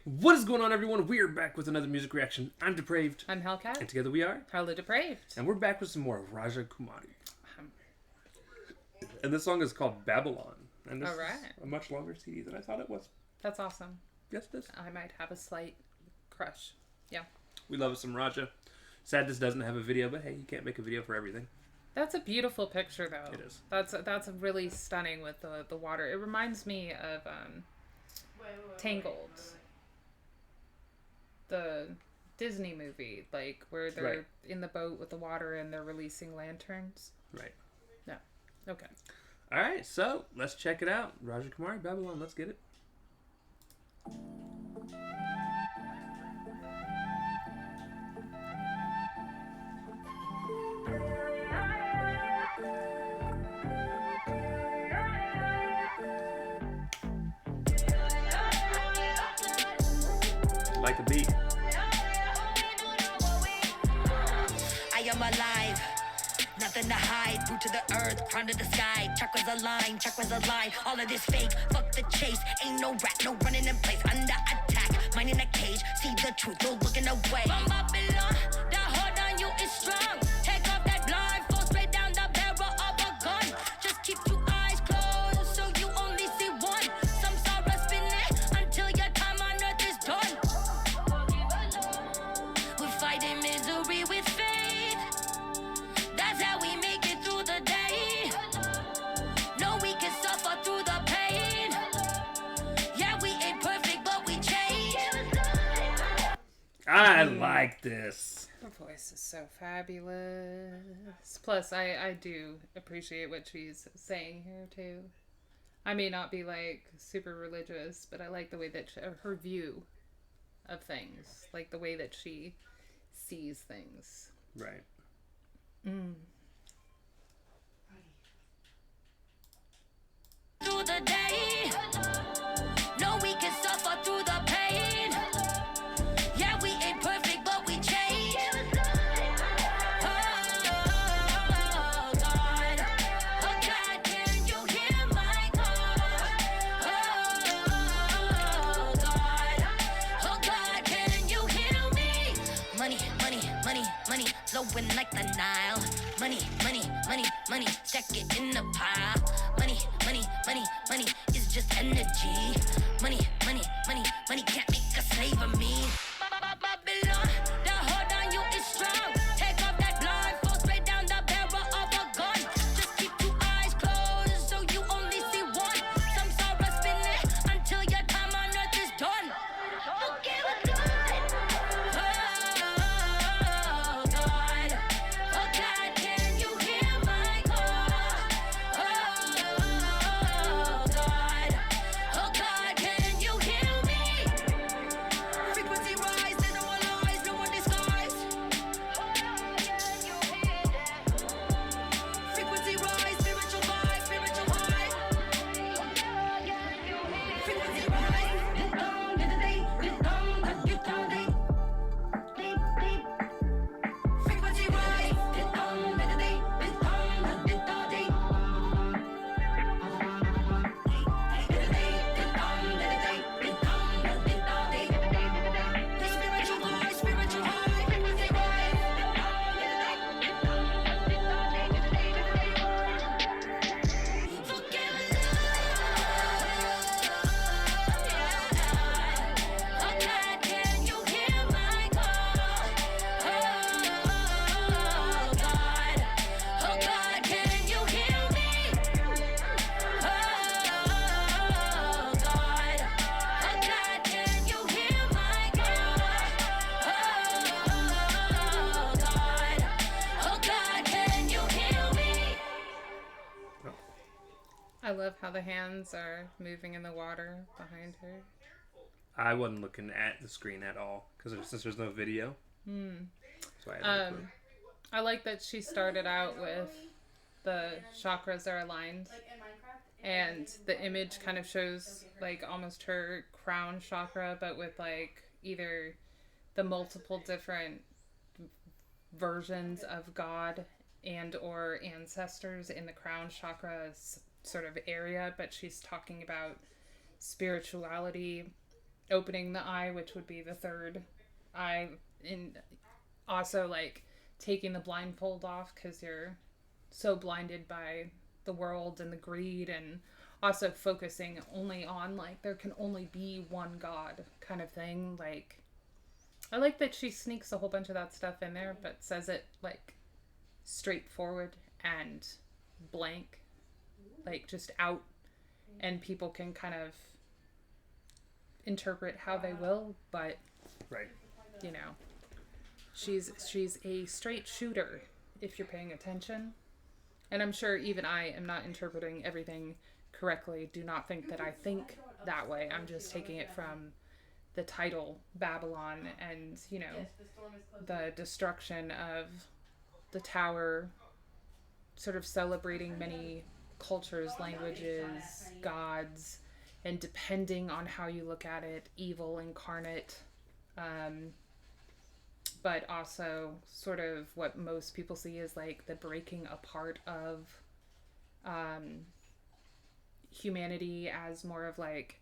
What is going on, everyone? We are back with another music reaction. I'm Depraved. I'm Hellcat. And together we are HellaDepraved. And we're back with some more of Raja Kumari. And this song is called Babylon. And this is a much longer CD than I thought it was. That's awesome. Yes, it is. I might have a slight crush. Yeah. We love some Raja. Sad this doesn't have a video, but hey, you can't make a video for everything. That's a beautiful picture, though. It is. That's really stunning with the water. It reminds me of Tangled. The Disney movie, like where they're in the boat with the water and they're releasing lanterns. Right. No. Okay. All right, so let's check it out. Raja Kumari, Babylon, let's get it. Like the beat. I am alive, nothing to hide. Root to the earth, crown to the sky. Chakras align. All of this fake, fuck the chase. Ain't no rat, no running in place. Under attack, mind in a cage. See the truth, no looking away. From Babylon, the hold on you is strong. Take off that blindfold, straight down the barrel of a gun. Just keep your eyes closed, so you only see one. Some sorrow spinning until your time on earth is done. We're fighting misery with faith. That's how we make it through the day. No, we can suffer through the pain. Yeah, we ain't perfect, but we change. I like this. Her voice is so fabulous. Plus, I do appreciate what she's saying here, too. I may not be, like, super religious, but I like the way that her view of things. Like, the way that she sees things. Right. Through the day, no, we can suffer through the pain. Yeah, we ain't perfect, but we change. Oh, God. Oh, God, can you hear my call? Oh, God. Oh, God, can you hear me? Money, flowing like the Nile. Money, stack it in the pile. Money is just energy. Money can't make a slave of me. Babylon, the hold on you is strong. Take off that blindfold, straight down the barrel of a gun. Just keep your eyes closed, so you only see one. Some sorrow spinning until your time on earth is done. Okay, we're good. Oh, God. Oh, God, can you hear my call? Oh, God. Oh, God, can you hear me? Frequency rise, there's no more lies, no more disguise. Frequency rise, spiritual high. Frequency rise. Frequency rise. I love how the hands are moving in the water behind her. I wasn't looking at the screen at all because since there's no video. So I had no clue. I like that she started out with the chakras are aligned, and the image kind of shows like almost her crown chakra, but with like either the multiple different versions of God and or ancestors in the crown chakra sort of area, but she's talking about spirituality opening the eye, which would be the third eye, and also like taking the blindfold off because you're so blinded by the world and the greed, and also focusing only on like there can only be one God kind of thing. Like, I like that she sneaks a whole bunch of that stuff in there, but says it like straightforward and blank, like just out, and people can kind of interpret how they will, but right, you know, she's a straight shooter if you're paying attention. And I'm sure even I am not interpreting everything correctly. Do not think that I think that way. I'm just taking it from the title Babylon, and you know, the destruction of the tower, sort of celebrating many cultures, languages, gods, and depending on how you look at it, evil incarnate, but also sort of what most people see is like the breaking apart of humanity as more of like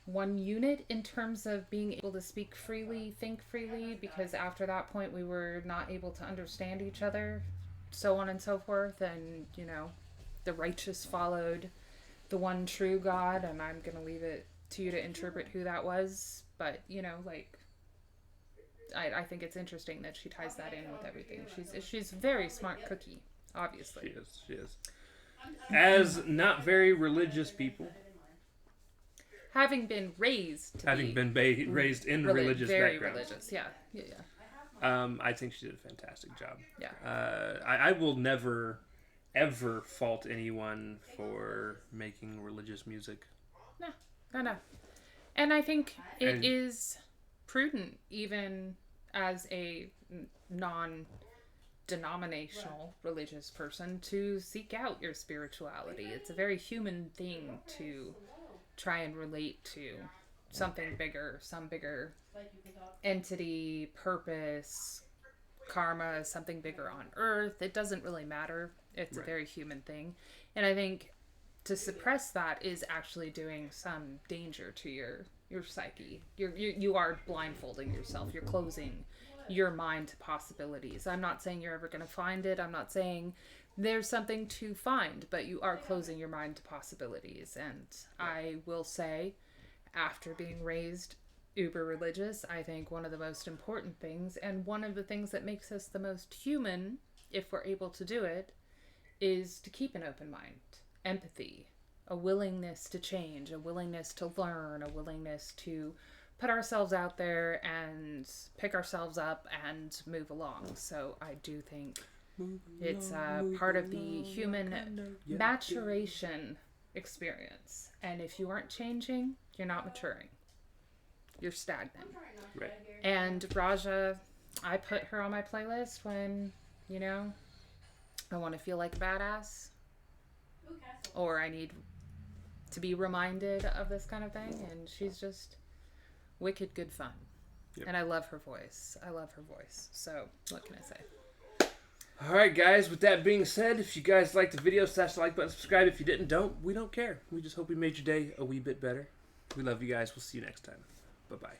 one unit in terms of being able to speak freely, think freely, because after that point we were not able to understand each other, so on and so forth. And you know, the righteous followed the one true God, and I'm gonna leave it to you to interpret who that was. But you know, like, I think it's interesting that she ties that in with everything. She's a very smart cookie, obviously. She is. As not very religious people, having been raised raised in religious very backgrounds, religious, yeah. I think she did a fantastic job. Yeah. I will never ever fault anyone for making religious music. No. And I think it is prudent, even as a non-denominational religious person, to seek out your spirituality. It's a very human thing to try and relate to something bigger, some bigger entity, purpose, karma, something bigger on earth. It doesn't really matter. It's a very human thing. And I think to suppress that is actually doing some danger to your psyche. You are blindfolding yourself. You're closing your mind to possibilities. I'm not saying you're ever going to find it. I'm not saying there's something to find, but you are closing your mind to possibilities. And I will say, after being raised uber religious, I think one of the most important things, and one of the things that makes us the most human, if we're able to do it, is to keep an open mind, empathy, a willingness to change, a willingness to learn, a willingness to put ourselves out there and pick ourselves up and move along. So I do think it's part of the human maturation experience. And if you aren't changing, you're not maturing. You're stagnant. Right. And Raja, I put her on my playlist when, you know, I want to feel like a badass, or I need to be reminded of this kind of thing. And she's just wicked good fun. Yep. And I love her voice. So what can I say? Alright guys, with that being said, if you guys liked the video, smash the like button, subscribe. If you didn't, we don't care. We just hope we made your day a wee bit better. We love you guys. We'll see you next time. Bye-bye.